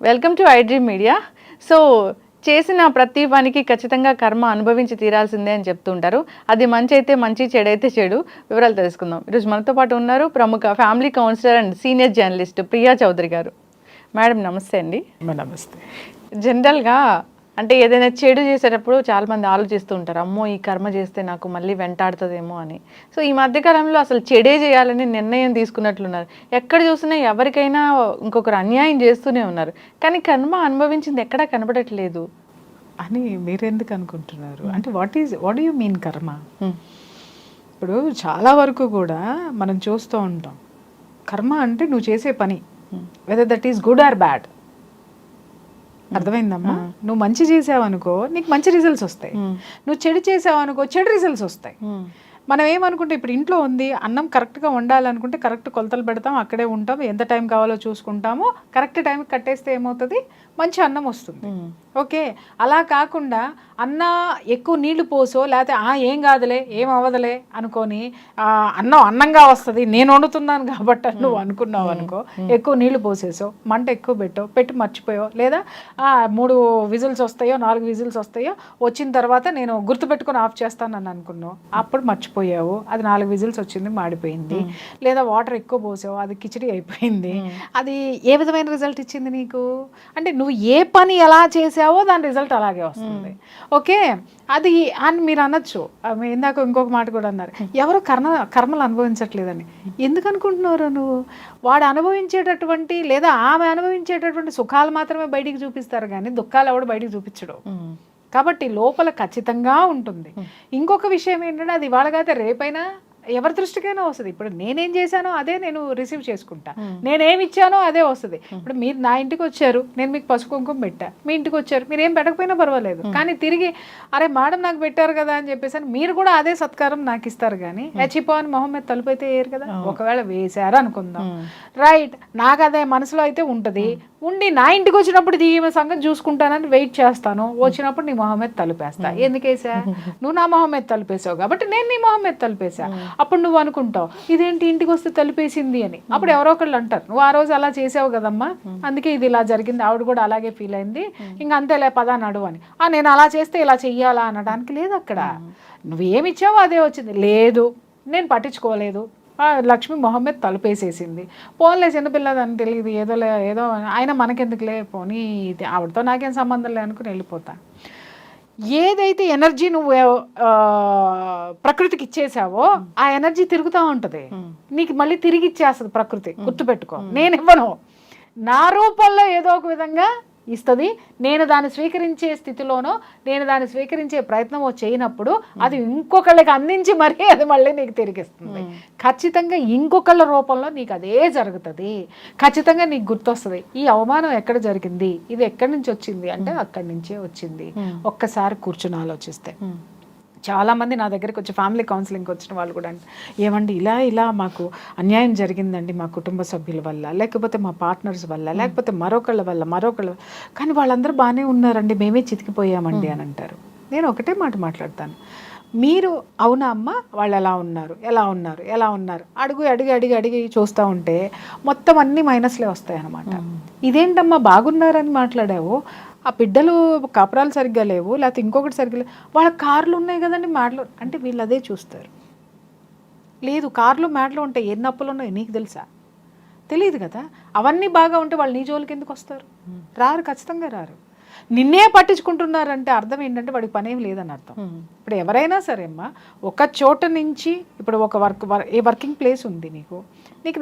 Welcome to iDream media. So చేసిన ప్రతి పనికి ఖచ్చితంగా కర్మ అనుభవించి తీరాల్సిందే అని చెప్తుంటారు. అది మంచి అయితే మంచి, చెడైతే చెడు. వివరాలు తెలుసుకుందాం. ఈరోజు మనతో పాటు ఉన్నారు ప్రముఖ family counsellor and senior journalist Priya Chaudhary గారు. మేడం నమస్తే అండి. నమస్తే. జనరల్గా అంటే ఏదైనా చెడు చేసేటప్పుడు చాలామంది ఆలోచిస్తూ ఉంటారు, అమ్మో ఈ కర్మ చేస్తే నాకు మళ్ళీ వెంటాడుతుందేమో అని. సో ఈ మధ్యకాలంలో అసలు చెడే చేయాలని నిర్ణయం తీసుకున్నట్లున్నారు. ఎక్కడ చూసినా ఎవరికైనా ఇంకొకరు అన్యాయం చేస్తూనే ఉన్నారు, కానీ కర్మ అనుభవించింది ఎక్కడా కనబడట్లేదు అని మీరెందుకు అనుకుంటున్నారు? అంటే వాట్ డూ యూ మీన్ కర్మ? ఇప్పుడు చాలా వరకు కూడా మనం చూస్తూ ఉంటాం, కర్మ అంటే నువ్వు చేసే పని, weather that is good or bad. అర్థమైందమ్మా? నువ్వు మంచి చేసావు అనుకో నీకు మంచి రిజల్ట్స్ వస్తాయి, నువ్వు చెడు చేసావు అనుకో చెడు రిజల్ట్స్ వస్తాయి. మనం ఏమనుకుంటే ఇప్పుడు ఇంట్లో ఉంది, అన్నం కరెక్ట్గా వండాలనుకుంటే కరెక్ట్ కొలతలు పెడతాం, అక్కడే ఉంటాం, ఎంత టైం కావాలో చూసుకుంటాము, కరెక్ట్ టైంకి కట్టేస్తే ఏమవుతుంది, మంచి అన్నం వస్తుంది. ఓకే, అలా కాకుండా అన్న ఎక్కువ నీళ్లు పోసో లేకపోతే ఏం కాదులే ఏం అవ్వదులే అనుకొని అన్నంగా వస్తుంది నేను వండుతున్నాను కాబట్టి నువ్వు అనుకున్నావు అనుకో, ఎక్కువ నీళ్లు పోసేసో, మంట ఎక్కువ పెట్టి మర్చిపోయో, లేదా 3 విజిల్స్ వస్తాయో 4 విజిల్స్ వస్తాయో, వచ్చిన తర్వాత నేను గుర్తుపెట్టుకొని ఆఫ్ చేస్తానని అనుకున్నావు, అప్పుడు మర్చిపోయావు, అది 4 విజిల్స్ వచ్చింది మాడిపోయింది. లేదా వాటర్ ఎక్కువ పోసావు, అది కిచిడి అయిపోయింది. అది ఏ విధమైన రిజల్ట్ ఇచ్చింది నీకు? అంటే నువ్వు ఏ పని ఎలా చేసావో దాని రిజల్ట్ అలాగే వస్తుంది. ఓకే, అది అని మీరు అనొచ్చు. ఇందాక ఇంకొక మాట కూడా అన్నారు, ఎవరు కర్మలు అనుభవించట్లేదని. ఎందుకు అనుకుంటున్నారు నువ్వు? వాడు అనుభవించేటటువంటి లేదా ఆమె అనుభవించేటటువంటి సుఖాలు మాత్రమే బయటికి చూపిస్తారు, కానీ దుఃఖాలు ఎవడు బయటికి చూపించడు. కాబట్టి లోపల ఖచ్చితంగా ఉంటుంది. ఇంకొక విషయం ఏంటంటే, అది ఇవాళకైతే రేపైనా ఎవరి దృష్టికైనా వస్తుంది. ఇప్పుడు నేనేం చేశానో అదే నేను రిసీవ్ చేసుకుంటా, నేనేమి ఇచ్చానో అదే వస్తుంది. ఇప్పుడు మీరు నా ఇంటికి వచ్చారు, నేను మీకు పసుపు కుంకుమ పెట్టా, మీ ఇంటికి వచ్చారు, మీరు ఏం పెట్టకపోయినా పర్వాలేదు, కానీ తిరిగి అరే మేడం నాకు పెట్టారు కదా అని చెప్పేసి మీరు కూడా అదే సత్కారం నాకు ఇస్తారు. కానీ హెచ్చిపో అని మొహం మీద తలుపు అయితే వేయరు కదా. ఒకవేళ వేశారు అనుకుందాం, రైట్, నాకు అదే మనసులో అయితే ఉంటుంది, ఉండి నా ఇంటికి వచ్చినప్పుడు ఈమె సంగతి చూసుకుంటానని వెయిట్ చేస్తాను, వచ్చినప్పుడు నీ మొహం మీద తలుపేస్తా. ఎందుకేసా? నువ్వు నా మొహం మీద తలుపేసావు కాబట్టి నేను నీ మొహం మీద తలుపేసా. అప్పుడు నువ్వు అనుకుంటావు ఇదేంటి ఇంటికి వస్తే తలుపేసింది అని. అప్పుడు ఎవరో ఒకళ్ళు అంటారు, నువ్వు ఆ రోజు అలా చేసావు కదమ్మా, అందుకే ఇది ఇలా జరిగింది, ఆవిడ కూడా అలాగే ఫీల్ అయింది, ఇంకా అంతేలే పదా నడువు అని. నేను అలా చేస్తే ఇలా చెయ్యాలా అనడానికి లేదు. అక్కడ నువ్వేమిచ్చావో అదే వచ్చింది. లేదు నేను పట్టించుకోలేదు, లక్ష్మి మొహమ్మద్ తలుపేసేసింది, పోన్లే చిన్నపిల్లదని తెలియదు, ఏదో ఆయన మనకెందుకులే, పోనీ ఆవిడతో నాకేం సంబంధం లే అనుకుని వెళ్ళిపోతా. ఏదైతే ఎనర్జీ నువ్వు ప్రకృతికి ఇచ్చేసావో ఆ ఎనర్జీ తిరుగుతూ ఉంటుంది, నీకు మళ్ళీ తిరిగి ఇచ్చేస్తుంది ప్రకృతి. గుర్తుపెట్టుకో, నేను ఇవ్వను, నా రూపంలో ఏదో ఒక విధంగా ఇస్తుంది. నేను దాన్ని స్వీకరించే స్థితిలోనో నేను దాన్ని స్వీకరించే ప్రయత్నం చేయనప్పుడు అది ఇంకొకళ్ళకి అందించి మరీ అది మళ్ళీ నీకు తిరిగిస్తుంది. ఖచ్చితంగా ఇంకొకళ్ళ రూపంలో నీకు అదే జరుగుతుంది. ఖచ్చితంగా నీకు గుర్తొస్తుంది, ఈ అవమానం ఎక్కడ జరిగింది, ఇది ఎక్కడి నుంచి వచ్చింది అంటే అక్కడి నుంచే వచ్చింది. ఒక్కసారి కూర్చుని ఆలోచిస్తే. చాలామంది నా దగ్గరికి వచ్చి ఫ్యామిలీ కౌన్సిలింగ్కి వచ్చిన వాళ్ళు కూడా ఏమండి ఇలా మాకు అన్యాయం జరిగిందండి మా కుటుంబ సభ్యుల వల్ల, లేకపోతే మా పార్ట్నర్స్ వల్ల, లేకపోతే మరొకళ్ళ కానీ వాళ్ళందరూ బాగానే ఉన్నారండి, మేమే చితికిపోయామండి అని అంటారు. నేను ఒకటే మాట మాట్లాడతాను, మీరు అవునా అమ్మ వాళ్ళు ఎలా ఉన్నారు అడిగి చూస్తూ ఉంటే మొత్తం అన్ని మైనస్లే వస్తాయి అన్నమాట. ఇదేంటమ్మా బాగున్నారని మాట్లాడావు, ఆ బిడ్డలు కాపురాలు సరిగ్గా లేవు, లేకపోతే ఇంకొకటి సరిగ్గా లేవు, వాళ్ళ కార్లు ఉన్నాయి కదండి మ్యాట్లు అంటే వీళ్ళు అదే చూస్తారు. లేదు కార్లు మ్యాట్లు ఉంటాయి, ఎన్ని అప్పులు ఉన్నాయో నీకు తెలుసా? తెలియదు కదా. అవన్నీ బాగా ఉంటే వాళ్ళు నీ జోలికి ఎందుకు వస్తారు? రారు, ఖచ్చితంగా రారు. నిన్నే పట్టించుకుంటున్నారంటే అర్థం ఏంటంటే వాడికి పనేం లేదని అర్థం. ఇప్పుడు ఎవరైనా సరే అమ్మా, ఒక చోట నుంచి ఇప్పుడు ఒక వర్కింగ్ ప్లేస్ ఉంది, నీకు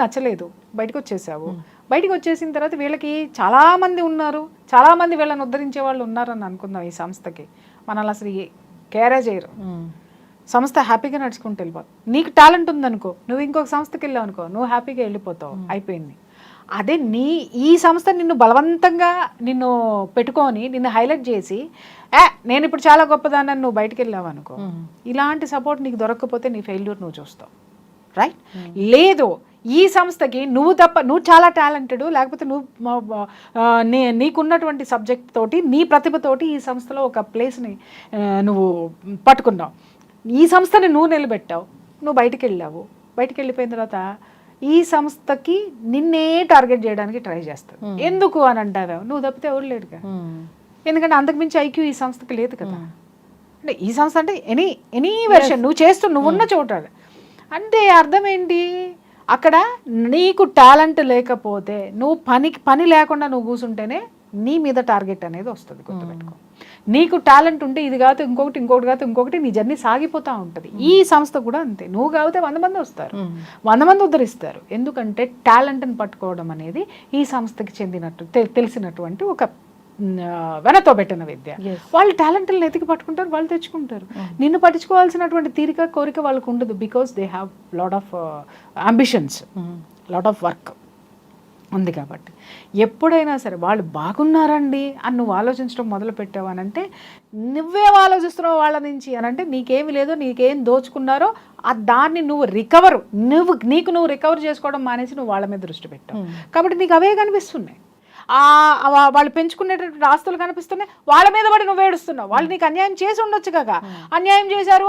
నచ్చలేదు, బయటకు వచ్చేసావు, బయటకు వచ్చేసిన తర్వాత వీళ్ళకి చాలామంది ఉన్నారు, చాలామంది వీళ్ళని ఉద్ధరించే వాళ్ళు ఉన్నారని అనుకుందాం. ఈ సంస్థకి మనల్ని అసలు కేరే చేయరు, సంస్థ హ్యాపీగా నడుచుకుంటూ వెళ్ళిపోతావు. నీకు టాలెంట్ ఉందనుకో, నువ్వు ఇంకొక సంస్థకి వెళ్ళావు అనుకో, నువ్వు హ్యాపీగా వెళ్ళిపోతావు, అయిపోయింది. అదే ఈ సంస్థ నిన్ను బలవంతంగా నిన్ను పెట్టుకొని నిన్ను హైలైట్ చేసి నేను ఇప్పుడు చాలా గొప్పదాన్ని నువ్వు బయటకు వెళ్ళావు అనుకో, ఇలాంటి సపోర్ట్ నీకు దొరకకపోతే నీ ఫెయిల్యూర్ నువ్వు చూస్తావు. రైట్? లేదు ఈ సంస్థకి నువ్వు చాలా టాలెంటెడ్, లేకపోతే నీకున్నటువంటి సబ్జెక్ట్ తోటి నీ ప్రతిభతోటి ఈ సంస్థలో ఒక ప్లేస్ని నువ్వు పట్టుకున్నావు, ఈ సంస్థని నువ్వు నిలబెట్టావు, నువ్వు బయటికి వెళ్ళావు, బయటికి వెళ్ళిపోయిన తర్వాత ఈ సంస్థకి నిన్నే టార్గెట్ చేయడానికి ట్రై చేస్తుంది. ఎందుకు అని అంటారు, నువ్వు తప్పితే ఎవరు లేడుగా. ఎందుకంటే అంతకుమించి ఐక్యూ ఈ సంస్థకి లేదు కదా. అంటే ఈ సంస్థ అంటే ఎనీ వెర్షన్ నువ్వు ఉన్న చోట అంటే అర్థం ఏంటి, అక్కడ నీకు టాలెంట్ లేకపోతే నువ్వు పని లేకుండా నువ్వు కూర్చుంటేనే నీ మీద టార్గెట్ అనేది వస్తుంది. గుర్తుపెట్టుకో, నీకు టాలెంట్ ఉంటే ఇది కాదు ఇంకొకటి కాదు ఇంకొకటి, నీ జర్నీ సాగిపోతూ ఉంటుంది. ఈ సంస్థ కూడా అంతే, నువ్వు కాకపోతే 100 మంది వస్తారు, 100 మంది ఉద్ధరిస్తారు. ఎందుకంటే టాలెంట్ని పట్టుకోవడం అనేది ఈ సంస్థకి చెందినట్టు తెలిసినటువంటి ఒక వెనతో పెట్టిన విద్య. వాళ్ళు టాలెంట్ని ఎతికి పట్టుకుంటారు, వాళ్ళు తెచ్చుకుంటారు. నిన్ను పట్టించుకోవాల్సినటువంటి తీరిక కోరిక వాళ్ళకు ఉండదు. Because they have lot of ambitions, lot of work ఉంది. కాబట్టి ఎప్పుడైనా సరే వాళ్ళు బాగున్నారండి అని నువ్వు ఆలోచించడం మొదలు పెట్టావనంటే, నువ్వేం ఆలోచిస్తున్నావు వాళ్ళ నుంచి అని అంటే, నీకేమి లేదో నీకేం దోచుకున్నారో దాన్ని నువ్వు నీకు రికవర్ చేసుకోవడం మానేసి నువ్వు వాళ్ళ మీద దృష్టి పెట్టావు. కాబట్టి నీకు అవే కనిపిస్తున్నాయి. వాళ్ళు పెంచుకునేటటువంటి ఆస్తులు కనిపిస్తున్నాయి, వాళ్ళ మీద పడి నువ్వు ఏడుస్తున్నావు. వాళ్ళు నీకు అన్యాయం చేసి ఉండొచ్చు కదా, అన్యాయం చేశారు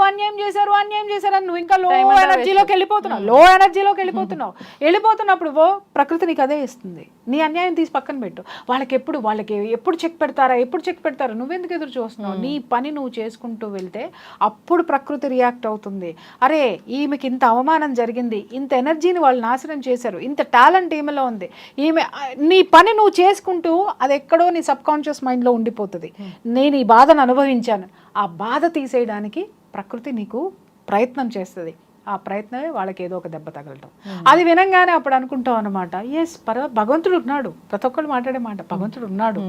అని నువ్వు ఇంకా లో ఎనర్జీలోకి వెళ్ళిపోతున్నావు. వెళ్ళిపోతున్నప్పుడు ప్రకృతి నీకు అదే ఇస్తుంది. నీ అన్యాయం తీసి పక్కన పెట్టు. వాళ్ళకి ఎప్పుడు చెక్ పెడతారా నువ్వెందుకు ఎదురు చూస్తున్నావు? నీ పని నువ్వు చేసుకుంటూ వెళ్తే అప్పుడు ప్రకృతి రియాక్ట్ అవుతుంది. అరే ఈమెకి ఇంత అవమానం జరిగింది, ఇంత ఎనర్జీని వాళ్ళు నాశనం చేశారు, ఇంత టాలెంట్ ఈమెలో ఉంది, నీ పని నువ్వు చేసుకుంటూ అది ఎక్కడో నీ సబ్ కాన్షియస్ మైండ్లో ఉండిపోతుంది. నేను ఈ బాధను అనుభవించాను, ఆ బాధ తీసేయడానికి ప్రకృతి నీకు ప్రయత్నం చేస్తుంది. ఆ ప్రయత్నమే వాళ్ళకి ఏదో ఒక దెబ్బ తగలటం. అది వినంగానే అప్పుడు అనుకుంటాం అనమాట, ఎస్ భగవంతుడు ఉన్నాడు. ప్రతి ఒక్కళ్ళు మాట్లాడే మాట, భగవంతుడు ఉన్నాడు.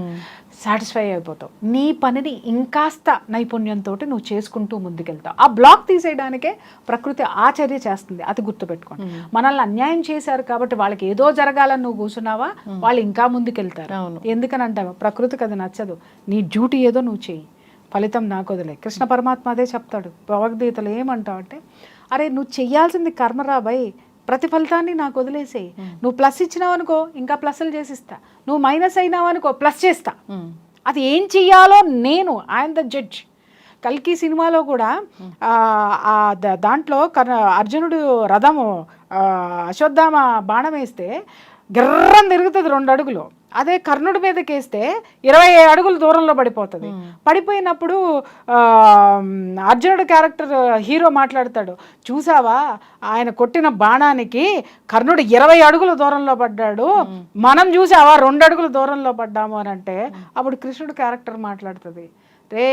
సాటిస్ఫై అయిపోతావు. నీ పనిని ఇంకాస్త నైపుణ్యంతో నువ్వు చేసుకుంటూ ముందుకెళ్తావు. ఆ బ్లాక్ తీసేయడానికే ప్రకృతి ఆచర్య చేస్తుంది. అది గుర్తుపెట్టుకోండి. మనల్ని అన్యాయం చేశారు కాబట్టి వాళ్ళకి ఏదో జరగాలని నువ్వు కూర్చున్నావా, వాళ్ళు ఇంకా ముందుకెళ్తారు. ఎందుకని అంటావా, ప్రకృతికి అది నచ్చదు. నీ డ్యూటీ ఏదో నువ్వు చెయ్యి, ఫలితం నాకు వదిలే. కృష్ణ పరమాత్మ అదే చెప్తాడు భగవద్గీతలో. ఏమంటావు అంటే, అరే నువ్వు చెయ్యాల్సింది కర్మరా భయ్, ప్రతిఫలితాన్ని నాకు వదిలేసేయి. నువ్వు ప్లస్ ఇచ్చినావు అనుకో, ఇంకా ప్లస్లు చేసిస్తా. నువ్వు మైనస్ అయినావు అనుకో, ప్లస్ చేస్తా. అది ఏం చెయ్యాలో నేను, ఐఎమ్ ద జడ్జ్. కల్కి సినిమాలో కూడా దాంట్లో అర్జునుడు రథము అశ్వత్థామ బాణం వేస్తే గిర్రం తిరుగుతుంది 2 అడుగులు. అదే కర్ణుడి మీదకి వేస్తే 20 అడుగులు దూరంలో పడిపోతుంది. పడిపోయినప్పుడు అర్జునుడు క్యారెక్టర్ హీరో మాట్లాడతాడు, చూసావా ఆయన కొట్టిన బాణానికి కర్ణుడు 20 అడుగుల దూరంలో పడ్డాడు, మనం చూసావా 2 అడుగుల దూరంలో పడ్డాము అని అంటే, అప్పుడు కృష్ణుడు క్యారెక్టర్ మాట్లాడుతుంది, రే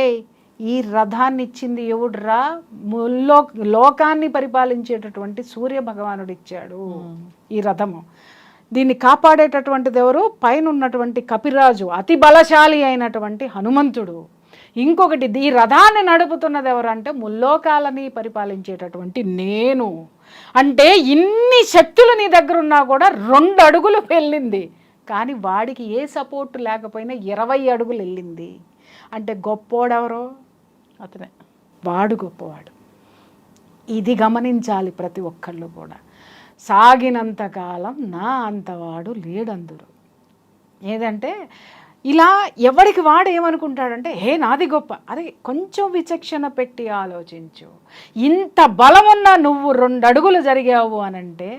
ఈ రథాన్ని ఇచ్చింది ఎవడురా, లోకాన్ని పరిపాలించేటటువంటి సూర్య భగవానుడు ఇచ్చాడు ఈ రథము. దీన్ని కాపాడేటటువంటిది ఎవరు, పైన ఉన్నటువంటి కపిరాజు, అతి బలశాలి అయినటువంటి హనుమంతుడు. ఇంకొకటి ఈ రథాన్ని నడుపుతున్నది ఎవరు అంటే, ముల్లోకాలని పరిపాలించేటటువంటి నేను. అంటే ఇన్ని శక్తులు నీ దగ్గర ఉన్నా కూడా 2 అడుగులు వెళ్ళింది, కానీ వాడికి ఏ సపోర్ట్ లేకపోయినా 20 అడుగులు వెళ్ళింది. అంటే గొప్పోడెవరో అతనే, వాడు గొప్పవాడు. ఇది గమనించాలి ప్రతి ఒక్కళ్ళు కూడా. సాగినంతకాలం నా అంతవాడు లేడందురు. ఏదంటే ఇలా ఎవరికి వాడు ఏమనుకుంటాడంటే, హే నాది గొప్ప. అదే కొంచెం విచక్షణ పెట్టి ఆలోచించు. ఇంత బలమున్న నువ్వు 2 అడుగులు జరిగావు అనంటే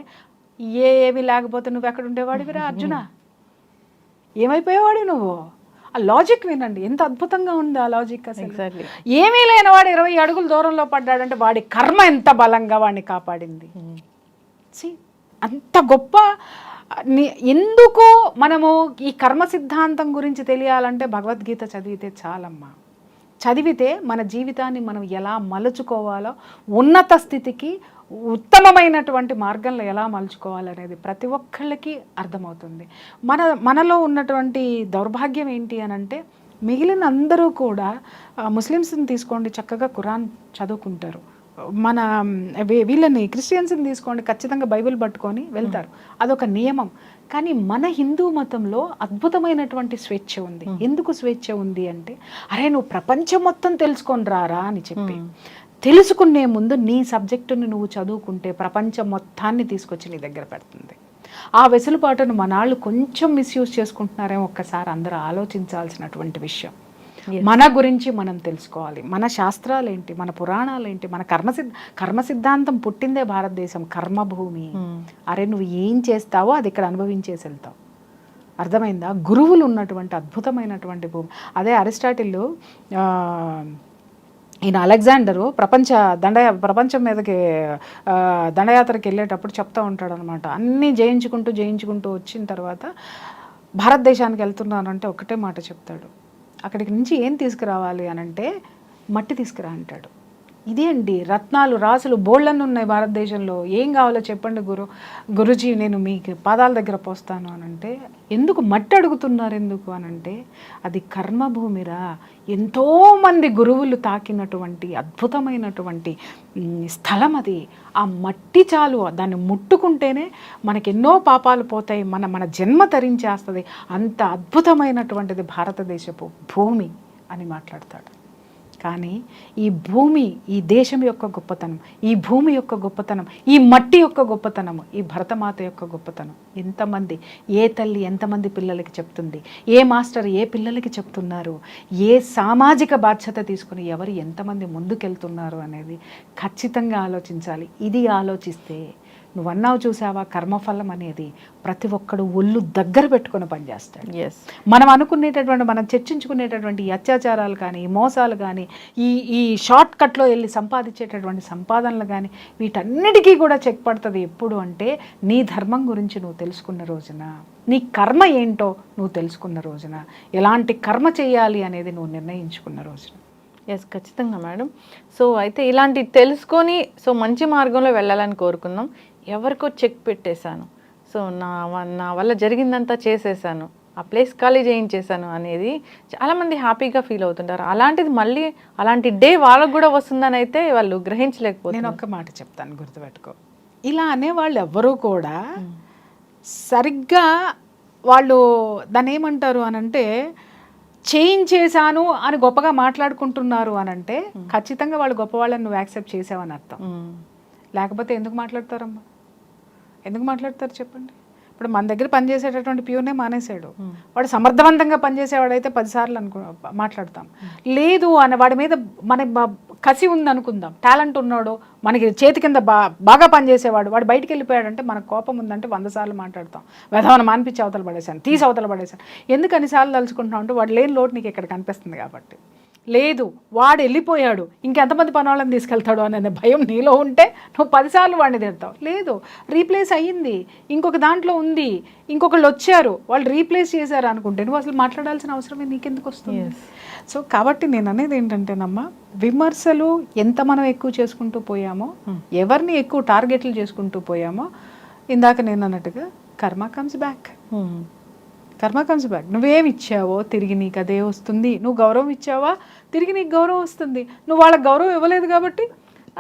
ఏమి లేకపోతే నువ్వు ఎక్కడ ఉండేవాడివిరా అర్జున, ఏమైపోయేవాడు నువ్వు? ఆ లాజిక్ వినండి, ఎంత అద్భుతంగా ఉంది ఆ లాజిక్. అసలు ఏమీ లేనివాడు 20 అడుగుల దూరంలో పడ్డాడంటే వాడి కర్మ ఎంత బలంగా వాడిని కాపాడింది. అంత గొప్ప. ఎందుకు మనము ఈ కర్మ సిద్ధాంతం గురించి తెలియాలంటే భగవద్గీత చదివితే చాలమ్మా. చదివితే మన జీవితాన్ని మనం ఎలా మలుచుకోవాలో, ఉన్నత స్థితికి ఉత్తమమైనటువంటి మార్గంలో ఎలా మలుచుకోవాలనేది ప్రతి ఒక్కళ్ళకి అర్థమవుతుంది. మనలో ఉన్నటువంటి దౌర్భాగ్యం ఏంటి అని అంటే, మిగిలిన అందరూ కూడా ముస్లిమ్స్ని తీసుకోండి, చక్కగా ఖురాన్ చదువుకుంటారు. మన వీళ్ళని క్రిస్టియన్స్ని తీసుకోండి, ఖచ్చితంగా బైబిల్ పట్టుకొని వెళ్తారు, అదొక నియమం. కానీ మన హిందూ మతంలో అద్భుతమైనటువంటి స్వేచ్ఛ ఉంది. ఎందుకు స్వేచ్ఛ ఉంది అంటే, అరే నువ్వు ప్రపంచం మొత్తం తెలుసుకొని రారా అని చెప్పి, తెలుసుకునే ముందు నీ సబ్జెక్టుని నువ్వు చదువుకుంటే ప్రపంచం మొత్తాన్ని తీసుకొచ్చి నీ దగ్గర పెడుతుంది. ఆ వెసులుబాటును మనాళ్ళు కొంచెం మిస్యూజ్ చేసుకుంటున్నారేమో ఒక్కసారి అందరూ ఆలోచించాల్సినటువంటి విషయం. మన గురించి మనం తెలుసుకోవాలి. మన శాస్త్రాలు ఏంటి, మన పురాణాలు ఏంటి, మన కర్మ సిద్ధాంతం పుట్టిందే భారతదేశం, కర్మభూమి. అరే నువ్వు ఏం చేస్తావో అది ఇక్కడ అనుభవించేసి వెళ్తావు. అర్థమైందా? గురువులు ఉన్నటువంటి అద్భుతమైనటువంటి భూమి. అదే అరిస్టాటిల్ ఈయన అలెగ్జాండరు ప్రపంచం మీదకి దండయాత్రకి వెళ్ళేటప్పుడు చెప్తూ ఉంటాడు అనమాట. అన్నీ జయించుకుంటూ వచ్చిన తర్వాత భారతదేశానికి వెళ్తున్నానంటే ఒకటే మాట చెప్తాడు, అక్కడికి నుంచి ఏం తీసుకురావాలి అనంటే మట్టి తీసుకురా అంటాడు. ఇదే అండి, రత్నాలు రాసులు బోళ్ళన్నీ ఉన్నాయి భారతదేశంలో, ఏం కావాలో చెప్పండి గురుజీ నేను మీకు పాదాల దగ్గర పోస్తాను అనంటే, ఎందుకు మట్టి అడుగుతున్నారు ఎందుకు అనంటే, అది కర్మభూమిరా, ఎంతోమంది గురువులు తాకినటువంటి అద్భుతమైనటువంటి స్థలం అది. ఆ మట్టి చాలు, దాన్ని ముట్టుకుంటేనే మనకెన్నో పాపాలు పోతాయి, మన జన్మ తరించేస్తుంది, అంత అద్భుతమైనటువంటిది భారతదేశపు భూమి అని మాట్లాడతాడు. కానీ ఈ భూమి, ఈ దేశం యొక్క గొప్పతనం, ఈ భూమి యొక్క గొప్పతనం, ఈ మట్టి యొక్క గొప్పతనం, ఈ భరతమాత యొక్క గొప్పతనం ఎంతమంది, ఏ తల్లి ఎంతమంది పిల్లలకి చెప్తుంది, ఏ మాస్టర్ ఏ పిల్లలకి చెప్తున్నారు, ఏ సామాజిక బాధ్యత తీసుకుని ఎవరు ఎంతమంది ముందుకెళ్తున్నారు అనేది ఖచ్చితంగా ఆలోచించాలి. ఇది ఆలోచిస్తే నువ్వన్నావు చూసావా, కర్మఫలం అనేది ప్రతి ఒక్కడు ఒళ్ళు దగ్గర పెట్టుకొని పనిచేస్తాడు. మనం అనుకునేటటువంటి, మనం చర్చించుకునేటటువంటి ఈ అత్యాచారాలు కానీ, ఈ మోసాలు కానీ, ఈ షార్ట్ కట్లో వెళ్ళి సంపాదించేటటువంటి సంపాదనలు కానీ, వీటన్నిటికీ కూడా చెక్ పడుతుంది. ఎప్పుడు అంటే నీ ధర్మం గురించి నువ్వు తెలుసుకున్న రోజున, నీ కర్మ ఏంటో నువ్వు తెలుసుకున్న రోజున, ఎలాంటి కర్మ చేయాలి అనేది నువ్వు నిర్ణయించుకున్న రోజున. ఖచ్చితంగా మేడం. సో అయితే ఇలాంటి తెలుసుకొని మంచి మార్గంలో వెళ్ళాలని కోరుకుందాం. ఎవరికో చెక్ పెట్టేశాను, సో నా వల్ల జరిగిందంతా చేసేసాను, ఆ ప్లేస్ ఖాళీ చేయించేశాను అనేది చాలామంది హ్యాపీగా ఫీల్ అవుతుంటారు. అలాంటిది మళ్ళీ అలాంటి డే వాళ్ళకు కూడా వస్తుందని అయితే వాళ్ళు గ్రహించలేకపోతే. నేను ఒక్క మాట చెప్తాను, గుర్తుపెట్టుకో. ఇలా అనేవాళ్ళు ఎవ్వరూ కూడా సరిగ్గా వాళ్ళు దాన్ని ఏమంటారు అనంటే, చేయించేశాను అని గొప్పగా మాట్లాడుకుంటున్నారు అనంటే ఖచ్చితంగా వాళ్ళు గొప్పవాళ్ళని నువ్వు యాక్సెప్ట్ చేసావని అర్థం. లేకపోతే ఎందుకు మాట్లాడతారమ్మా, ఎందుకు మాట్లాడతారు చెప్పండి? ఇప్పుడు మన దగ్గర పనిచేసేటటువంటి ప్యూర్నే మానేశాడు, వాడు సమర్థవంతంగా పనిచేసేవాడైతే 10 సార్లు మాట్లాడతాం. లేదు అని వాడి మీద మన కసి ఉంది అనుకుందాం, టాలెంట్ ఉన్నాడు, మనకి చేతి కింద బాగా పనిచేసేవాడు, వాడు బయటికి వెళ్ళిపోయాడంటే మనకు కోపం ఉందంటే 100 సార్లు మాట్లాడతాం. వెధవన మానిపించి అవతల పడేశాను, తీసి అవతల పడేశాను. ఎందుకు అన్నిసార్లు తలుచుకుంటున్నావు అంటే వాడు లేని లోటు నీకు ఇక్కడ కనిపిస్తుంది కాబట్టి. లేదు వాడు వెళ్ళిపోయాడు, ఇంకెంతమంది పని వాళ్ళని తీసుకెళ్తాడు అనే భయం నీలో ఉంటే నువ్వు 10 సార్లు వాడిని తిడతావు. లేదు, రీప్లేస్ అయ్యింది, ఇంకొక దాంట్లో ఉంది, ఇంకొకళ్ళు వచ్చారు, వాళ్ళు రీప్లేస్ చేశారు అనుకుంటే నువ్వు అసలు మాట్లాడాల్సిన అవసరమే నీకెందుకు వస్తుంది? సో కాబట్టి నేను అనేది ఏంటంటేనమ్మా, విమర్శలు ఎంత మనం ఎక్కువ చేసుకుంటూ పోయామో, ఎవరిని ఎక్కువ టార్గెట్లు చేసుకుంటూ పోయామో, ఇందాక నేను అన్నట్టుగా కర్మ కమ్స్ బ్యాక్. నువ్వేమి ఇచ్చావో తిరిగి నీకు అదే వస్తుంది. నువ్వు గౌరవం ఇచ్చావా, తిరిగి నీకు గౌరవం వస్తుంది. నువ్వు వాళ్ళకి గౌరవం ఇవ్వలేదు కాబట్టి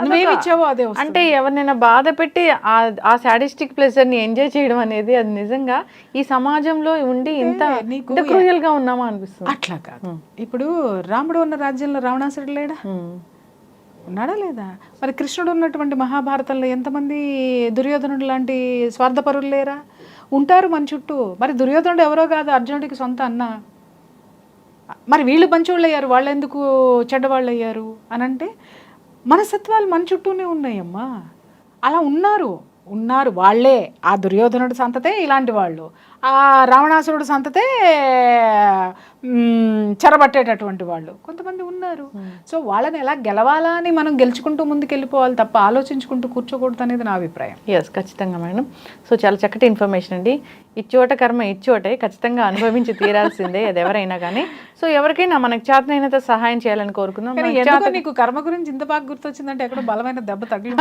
నువ్వేమి ఇచ్చావో అదే వస్తుంది. అంటే ఎవరినైనా బాధ పెట్టి ఆ సాడిస్టిక్ ప్లెజర్ని ఎంజాయ్ చేయడం అనేది అది నిజంగా ఈ సమాజంలో ఉండి ఇంత క్రూయల్ గా ఉన్నామా అనిపిస్తుంది. అట్లా కాదు. ఇప్పుడు రాముడు ఉన్న రాజ్యంలో రావణాసురుడు లేడా, ఉన్నాడా లేదా? మరి కృష్ణుడు ఉన్నటువంటి మహాభారతంలో ఎంతమంది దుర్యోధనుడు లాంటి స్వార్థపరులు లేరా? ఉంటారు మన చుట్టూ. మరి దుర్యోధనుడు ఎవరో కాదు, అర్జునుడికి సొంత అన్న. మరి వీళ్ళు మంచివాళ్ళు అయ్యారు, వాళ్ళు ఎందుకు చెడ్డవాళ్ళు అయ్యారు అనంటే మనస్తత్వాలు మన చుట్టూనే ఉన్నాయమ్మా. అలా ఉన్నారు వాళ్ళే. ఆ దుర్యోధనుడి సంతతే ఇలాంటి వాళ్ళు, ఆ రావణాసురుడు సంతతే చెరబట్టేటటువంటి వాళ్ళు కొంతమంది ఉన్నారు. సో వాళ్ళని ఎలా గెలవాలా అని మనం గెలుచుకుంటూ ముందుకెళ్ళిపోవాలి తప్ప ఆలోచించుకుంటూ కూర్చోకూడదు అనేది నా అభిప్రాయం. ఖచ్చితంగా మేడం. సో చాలా చక్కటి ఇన్ఫర్మేషన్ అండి. ఇచ్చోట కర్మ ఇచ్చోటే, ఖచ్చితంగా అనుభవించి తీరాల్సిందే అది ఎవరైనా కానీ. సో ఎవరికైనా మనకు చేతనైనంత సహాయం చేయాలని కోరుకుందాం. నీకు కర్మ గురించి ఇంత బాగా గుర్తొచ్చిందంటే ఎక్కడో బలమైన దెబ్బ తగిలి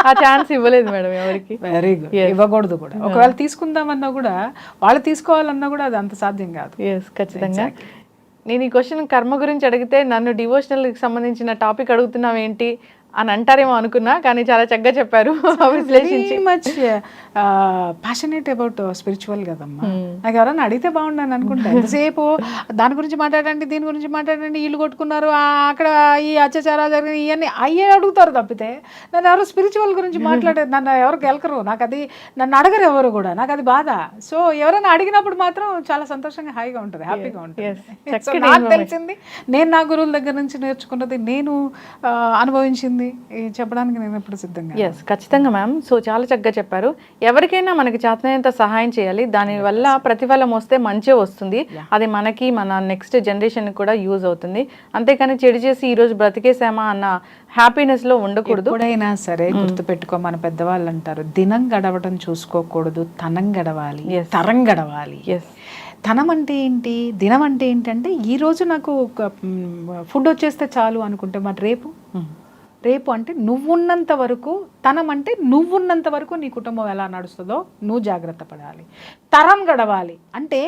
ఆ ఛాన్స్ ఇవ్వలేదు మేడం ఎవరికి. Very good. ఇవ్వకూడదు కూడా. ఒకవేళ తీసుకుందామన్నా కూడా, వాళ్ళు తీసుకోవాలన్నా కూడా అది అంత సాధ్యం కాదు. ఖచ్చితంగా. నేను ఈ క్వశ్చన్ కర్మ గురించి అడిగితే నన్ను డివోషనల్కి సంబంధించిన టాపిక్ అడుగుతున్నావు ఏంటి అని అంటారేమో అనుకున్నా, కానీ చాలా చక్కగా చెప్పారు విశ్లేషించి. మచ్ ప్యాషనేట్ అబౌట్ స్పిరిచువల్ కదమ్మా. నాకు ఎవరైనా అడిగితే బాగుండని అనుకుంటా. ఎంతసేపు దాని గురించి మాట్లాడండి, దీని గురించి మాట్లాడండి, ఇల్లు కొట్టుకున్నారు, అక్కడ ఈ అత్యాచారాలు జరిగినాయి, ఇవన్నీ అయ్యే అడుగుతారు తప్పితే నన్ను ఎవరు స్పిరిచువల్ గురించి మాట్లాడేది, నన్ను ఎవరు గెలకరు, నాకు అది నన్ను అడగరు ఎవరు కూడా, నాకు అది బాధ. సో ఎవరైనా అడిగినప్పుడు మాత్రం చాలా సంతోషంగా, హాయిగా ఉంటుంది, హ్యాపీగా ఉంటుంది. సో నాకు తెలిసింది, నేను నా గురువుల దగ్గర నుంచి నేర్చుకున్నది, నేను అనుభవించింది చెప్పడానికి నేను ఎప్పుడు సిద్ధంగా. ఎస్, ఖచ్చితంగా మ్యామ్. సో చాలా చక్కగా చెప్పారు. ఎవరికైనా మనకి చేతనైనంత సహాయం చేయాలి, దానివల్ల ప్రతిఫలం వస్తే మంచి వస్తుంది, అది మనకి మన నెక్స్ట్ జనరేషన్ కూడా యూజ్ అవుతుంది. అంతేకాని చెడు చేసి ఈ రోజు బ్రతికేసామా అన్న హ్యాపీనెస్ లో ఉండకూడదు. ఎప్పుడైనా సరే గుర్తుపెట్టుకో, మన పెద్దవాళ్ళు అంటారు, దినం గడవడం చూసుకోకూడదు, తనం గడవాలి, తరం గడవాలి. తనం అంటే ఏంటి, దినం అంటే ఏంటంటే ఈ రోజు నాకు ఫుడ్ వచ్చేస్తే చాలు అనుకుంటే మరి రేపు అంటే నువ్వున్నంత వరకు, తనం అంటే నువ్వున్నంత వరకు నీ కుటుంబం ఎలా నడుస్తుందో నువ్వు జాగ్రత్త పడాలి. తరం గడవాలి అంటే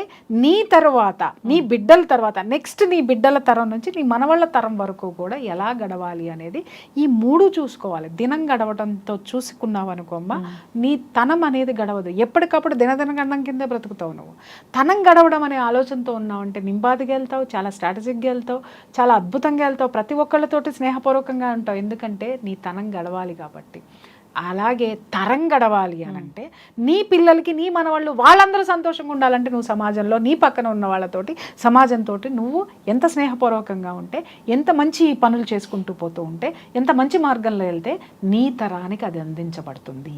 నీ తర్వాత, నీ బిడ్డల తర్వాత, నెక్స్ట్ నీ బిడ్డల తరం నుంచి నీ మనవాళ్ళ తరం వరకు కూడా ఎలా గడవాలి అనేది ఈ మూడు చూసుకోవాలి. దినం గడవడంతో చూసుకున్నావు అనుకోమ్మా, నీ తనం అనేది గడవదు. ఎప్పటికప్పుడు దినగండం కిందే బ్రతుకుతావు నువ్వు. తనం గడవడం అనే ఆలోచనతో ఉన్నావు అంటే నింబాదిగా వెళ్తావు, చాలా స్ట్రాటజిక్గా వెళ్తావు, చాలా అద్భుతంగా వెళ్తావు, ప్రతి ఒక్కళ్ళతోటి స్నేహపూర్వకంగా ఉంటావు, ఎందుకంటే నీ తనం గడవాలి కాబట్టి. అలాగే తరం గడవాలి అని అంటే నీ పిల్లలకి, నీ మనవాళ్ళు, వాళ్ళందరూ సంతోషంగా ఉండాలంటే నువ్వు సమాజంలో నీ పక్కన ఉన్న వాళ్ళతోటి, సమాజంతో నువ్వు ఎంత స్నేహపూర్వకంగా ఉంటే, ఎంత మంచి పనులు చేసుకుంటూ పోతూ ఉంటే, ఎంత మంచి మార్గంలో వెళ్తే నీ తరానికి అది అందించబడుతుంది.